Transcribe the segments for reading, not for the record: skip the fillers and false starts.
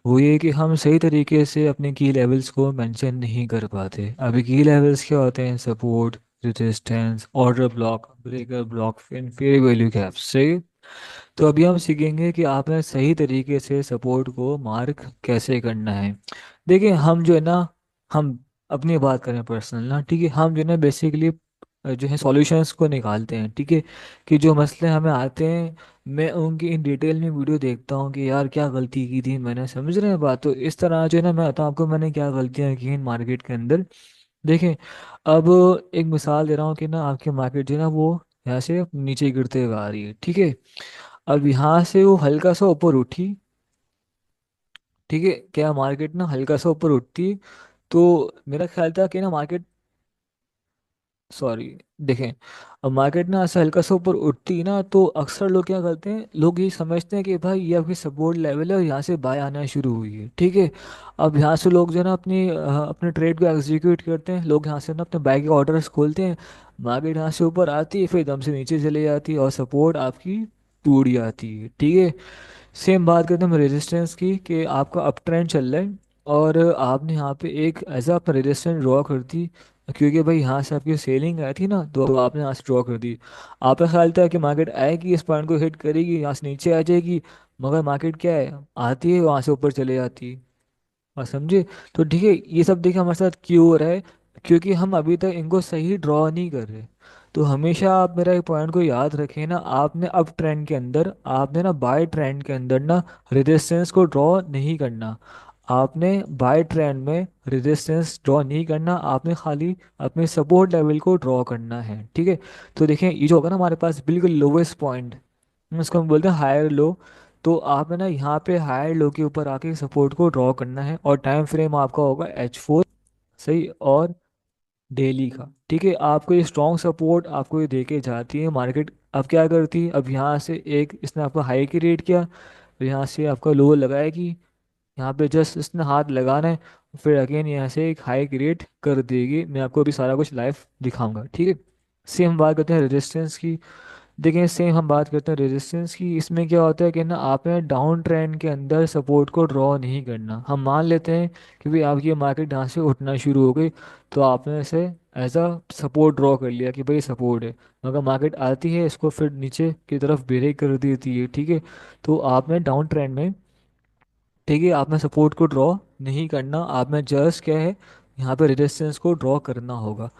वो ये कि हम सही तरीके से अपने की लेवल्स को मेंशन नहीं कर पाते। अभी की लेवल्स क्या होते हैं? Support, resistance, order block, breaker block, फिर वैल्यू गैप्स। सही। तो अभी हम सीखेंगे कि आपने सही तरीके से सपोर्ट को मार्क कैसे करना है। देखिए हम जो है ना, हम अपनी बात करें पर्सनल ना, ठीक है, हम जो है ना बेसिकली जो है सॉल्यूशंस को निकालते हैं, ठीक है, कि जो मसले हमें आते हैं मैं उनकी इन डिटेल में वीडियो देखता हूँ कि यार क्या गलती की थी मैंने, समझ रहे हैं बात। तो इस तरह जो है ना मैं बताऊँ आपको मैंने क्या गलतियाँ की इन मार्केट के अंदर। देखें, अब एक मिसाल दे रहा हूँ कि ना आपकी मार्केट जो है ना वो यहाँ से नीचे गिरते हुए आ रही है, ठीक है। अब यहाँ से वो हल्का सा ऊपर उठी, ठीक है, क्या मार्केट ना हल्का सा ऊपर उठती तो मेरा ख्याल था कि ना मार्केट, सॉरी, देखें, अब मार्केट ना ऐसा हल्का सा ऊपर उठती ना तो अक्सर लोग क्या करते हैं, लोग ये समझते हैं कि भाई ये आपकी सपोर्ट लेवल है और यहाँ से बाय आना शुरू हुई है, ठीक है। अब यहाँ से लोग जो है ना अपने ट्रेड को एग्जीक्यूट करते हैं, लोग यहाँ से ना अपने बाय के ऑर्डर्स खोलते हैं। मार्केट यहाँ से ऊपर आती है फिर एकदम से नीचे चली जाती है और सपोर्ट आपकी टूट जाती है, ठीक है। सेम बात करते हैं हम रेजिस्टेंस की, कि आपका अप ट्रेंड चल रहा है और आपने यहाँ पे एक ऐसा अपना रेजिस्टेंस ड्रॉ कर दी, क्योंकि भाई यहाँ से आपकी सेलिंग आई थी ना तो आपने यहाँ से ड्रॉ कर दी। आपका ख्याल था कि मार्केट आएगी इस पॉइंट को हिट करेगी यहाँ से नीचे आ जाएगी, मगर मार्केट क्या है, आती है वहाँ से ऊपर चले जाती है। और समझे? तो ठीक है, ये सब देखिए हमारे साथ क्यों हो रहा है, क्योंकि हम अभी तक इनको सही ड्रॉ नहीं कर रहे। तो हमेशा आप मेरा एक पॉइंट को याद रखें ना, आपने अप ट्रेंड के अंदर आपने ना बाय ट्रेंड के अंदर ना रेजिस्टेंस को ड्रॉ नहीं करना। आपने बाय ट्रेंड में रेजिस्टेंस ड्रॉ नहीं करना, आपने खाली अपने सपोर्ट लेवल को ड्रॉ करना है, ठीक है। तो देखें ये जो होगा ना हमारे पास बिल्कुल लोवेस्ट पॉइंट, इसको हम बोलते हैं हायर लो। तो आप है ना यहाँ पे हायर लो के ऊपर आके सपोर्ट को ड्रॉ करना है और टाइम फ्रेम आपका होगा H4। सही। और डेली का, ठीक है, आपको ये स्ट्रॉन्ग सपोर्ट आपको ये देके जाती है मार्केट। अब क्या करती है, अब यहाँ से एक इसने आपको हाई की रेट किया, तो यहाँ से आपका लोअर लगाएगी, यहाँ पे जस्ट इसने हाथ लगाना है, फिर अगेन यहाँ से एक हाई क्रिएट कर देगी। मैं आपको अभी सारा कुछ लाइव दिखाऊंगा, ठीक है। सेम बात करते हैं रेजिस्टेंस की। देखें सेम हम बात करते हैं रेजिस्टेंस की, इसमें क्या होता है कि ना आपने डाउन ट्रेंड के अंदर सपोर्ट को ड्रॉ नहीं करना। हम मान लेते हैं कि भाई आपकी मार्केट यहाँ से उठना शुरू हो गई तो आपने इसे एज अ सपोर्ट ड्रॉ कर लिया कि भाई सपोर्ट है, मगर मार्केट आती है इसको फिर नीचे की तरफ ब्रेक कर देती है, ठीक है। तो आपने डाउन ट्रेंड में, ठीक है, आपने सपोर्ट को ड्रॉ नहीं करना, आपने जस्ट क्या है यहाँ पे रेजिस्टेंस को ड्रॉ करना होगा।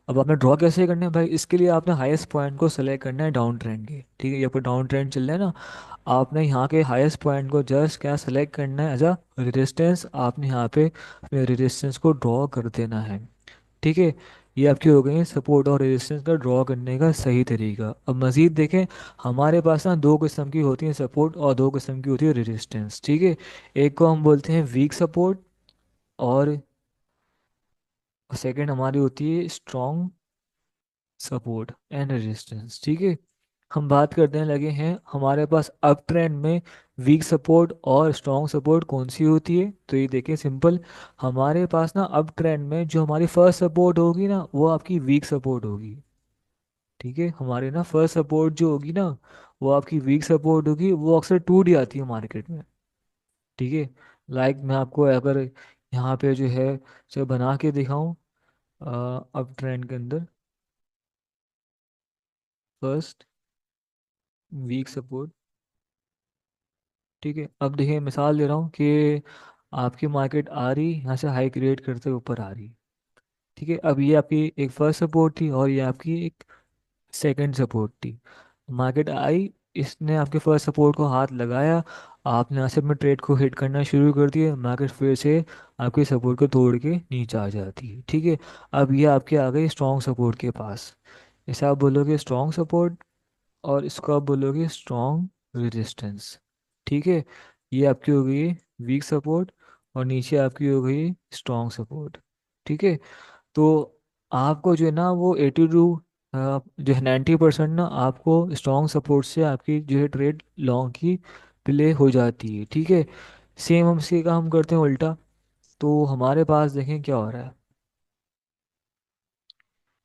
अब आपने ड्रॉ कैसे करना है भाई, इसके लिए आपने हाईएस्ट पॉइंट को सेलेक्ट करना है डाउन ट्रेंड के, ठीक है, ये आपको डाउन ट्रेंड चल रहा है ना, आपने यहाँ के हाईएस्ट पॉइंट को जस्ट क्या सेलेक्ट करना है एज अ रेजिस्टेंस, आपने यहाँ पे अपने रेजिस्टेंस को ड्रॉ कर देना है, ठीक है। ये आपकी हो गई सपोर्ट और रेजिस्टेंस का ड्रॉ करने का सही तरीका। अब मज़ीद देखें, हमारे पास ना दो किस्म की होती है सपोर्ट और दो किस्म की होती है रेजिस्टेंस, ठीक है। एक को हम बोलते हैं वीक सपोर्ट और सेकंड हमारी होती है स्ट्रॉन्ग सपोर्ट एंड रेजिस्टेंस, ठीक है। हम बात करने लगे हैं हमारे पास अप ट्रेंड में वीक सपोर्ट और स्ट्रॉन्ग सपोर्ट कौन सी होती है। तो ये देखिए सिंपल, हमारे पास ना अप ट्रेंड में जो हमारी फर्स्ट सपोर्ट होगी ना वो आपकी वीक सपोर्ट होगी, ठीक है। हमारे ना फर्स्ट सपोर्ट जो होगी ना वो आपकी वीक सपोर्ट होगी, वो अक्सर टूट जाती है मार्केट में, ठीक है। लाइक मैं आपको अगर यहाँ पे जो है जो बना के दिखाऊं अप ट्रेंड के अंदर फर्स्ट वीक सपोर्ट, ठीक है। अब देखिए मिसाल दे रहा हूँ कि आपकी मार्केट आ रही यहाँ से हाई क्रिएट करते ऊपर आ रही, ठीक है। अब ये आपकी एक फर्स्ट सपोर्ट थी और ये आपकी एक सेकंड सपोर्ट थी। मार्केट आई, इसने आपके फर्स्ट सपोर्ट को हाथ लगाया, आपने यहाँ से अपने ट्रेड को हिट करना शुरू कर दिया, मार्केट फिर से आपके सपोर्ट को तोड़ के नीचे आ जाती है, ठीक है। अब ये आपके आ गई स्ट्रॉन्ग सपोर्ट के पास, इसे आप बोलोगे स्ट्रॉन्ग सपोर्ट और इसको आप बोलोगे स्ट्रॉन्ग रेजिस्टेंस, ठीक है। ये आपकी हो गई वीक सपोर्ट और नीचे आपकी हो गई स्ट्रॉन्ग सपोर्ट, ठीक है। तो आपको जो है ना वो 82 जो है 90% ना आपको स्ट्रॉन्ग सपोर्ट से आपकी जो है ट्रेड लॉन्ग की प्ले हो जाती है, ठीक है। सेम हम इसी का हम करते हैं उल्टा। तो हमारे पास देखें क्या हो रहा है,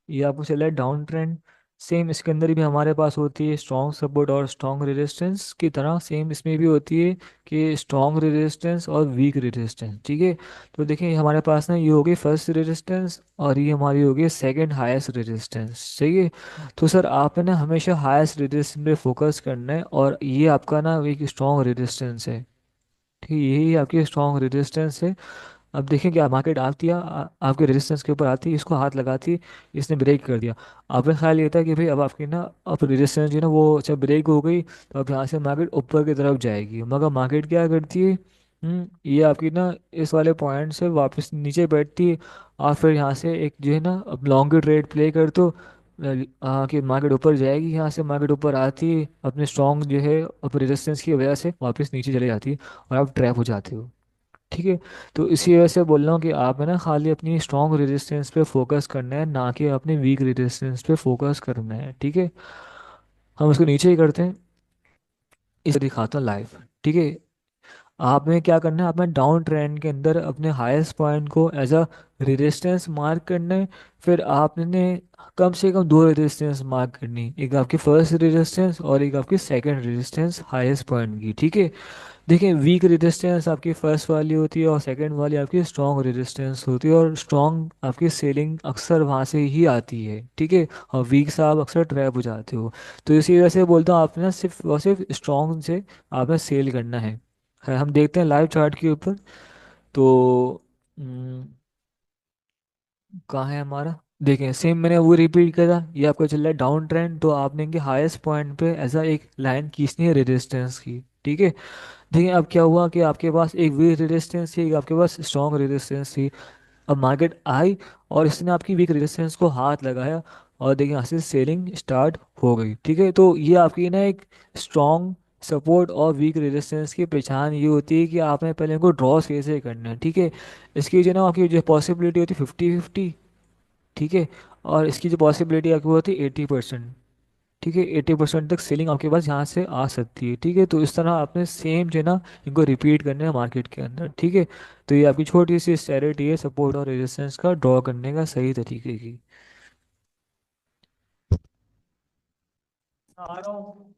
ये आपको चला है डाउन ट्रेंड, सेम इसके अंदर भी हमारे पास होती है स्ट्रॉन्ग सपोर्ट और स्ट्रॉन्ग रेजिस्टेंस की तरह, सेम इसमें भी होती है कि स्ट्रॉन्ग रेजिस्टेंस और वीक रेजिस्टेंस। ठीक है, तो देखिए हमारे पास ना ये होगी फर्स्ट रेजिस्टेंस और ये हमारी होगी सेकंड हाईएस्ट रेजिस्टेंस। सही है, तो सर आपने ना हमेशा हाईएस्ट रेजिस्टेंस पे फोकस करना है, और ये आपका ना एक स्ट्रॉन्ग रेजिस्टेंस है। ठीक है, यही आपकी स्ट्रॉन्ग रेजिस्टेंस है। अब देखें कि मार्केट आती है, आपके रेजिस्टेंस के ऊपर आती है, इसको हाथ लगाती है, इसने ब्रेक कर दिया। आपका ख्याल ये था कि भाई अब आपकी ना अब रेजिस्टेंस जो है ना वो जब ब्रेक हो गई तो अब यहाँ से मार्केट ऊपर की तरफ जाएगी, मगर मार्केट क्या करती है, ये आपकी ना इस वाले पॉइंट से वापस नीचे बैठती है, और फिर यहाँ से एक जो है ना अब लॉन्ग ट्रेड प्ले कर तो कि मार्केट ऊपर जाएगी, यहाँ से मार्केट ऊपर आती है अपने स्ट्रॉन्ग जो है अब रेजिस्टेंस की वजह से वापस नीचे चले जाती है, और आप ट्रैप हो जाते हो। ठीक है, तो इसी वजह से बोल रहा हूँ कि आप है ना खाली अपनी स्ट्रॉन्ग रेजिस्टेंस पे फोकस करना है, ना कि अपने वीक रेजिस्टेंस पे फोकस करना है। ठीक है, हम उसको नीचे ही करते हैं, इसे दिखाता हूँ लाइव। ठीक है, आपने क्या करना है, आपने डाउन ट्रेंड के अंदर अपने हाईएस्ट पॉइंट को एज अ रेजिस्टेंस मार्क करना है। फिर आपने कम से कम दो रेजिस्टेंस मार्क करनी, एक आपकी फर्स्ट रेजिस्टेंस और एक आपकी सेकंड रेजिस्टेंस हाईएस्ट पॉइंट की। ठीक है, देखिए वीक रेजिस्टेंस आपकी फर्स्ट वाली होती है और सेकंड वाली आपकी स्ट्रॉन्ग रेजिस्टेंस होती है, और स्ट्रॉन्ग आपकी सेलिंग अक्सर वहाँ से ही आती है। ठीक है, और वीक से आप अक्सर ट्रैप हो जाते हो। तो इसी वजह से बोलता हूँ आपने ना सिर्फ और सिर्फ स्ट्रॉन्ग से आपने सेल करना है। हम देखते हैं लाइव चार्ट के ऊपर। तो कहाँ है हमारा, देखें सेम मैंने वो रिपीट करा, ये आपको चल रहा है डाउन ट्रेंड, तो आपने इनके हाईएस्ट पॉइंट पे ऐसा एक लाइन खींचनी है रेजिस्टेंस की। ठीक है, देखिए अब क्या हुआ कि आपके पास एक वीक रेजिस्टेंस थी, एक आपके पास स्ट्रॉन्ग रेजिस्टेंस थी। अब मार्केट आई और इसने आपकी वीक रेजिस्टेंस को हाथ लगाया, और देखिए यहाँ से सेलिंग स्टार्ट हो गई। ठीक है, तो ये आपकी ना एक स्ट्रॉन्ग सपोर्ट और वीक रेजिस्टेंस की पहचान ये होती है कि आपने पहले इनको ड्रॉ कैसे करना है। ठीक है, इसकी जो ना आपकी जो पॉसिबिलिटी होती है 50-50। ठीक है, और इसकी जो पॉसिबिलिटी आपकी वो होती है 80%। ठीक है, 80% तक सेलिंग आपके पास यहाँ से आ सकती है। ठीक है, तो इस तरह आपने सेम जो है ना इनको रिपीट करना है मार्केट के अंदर। ठीक है, तो ये आपकी छोटी सी स्ट्रेटजी है सपोर्ट और रेजिस्टेंस का ड्रॉ करने का सही तरीके की। आ रहा हूँ।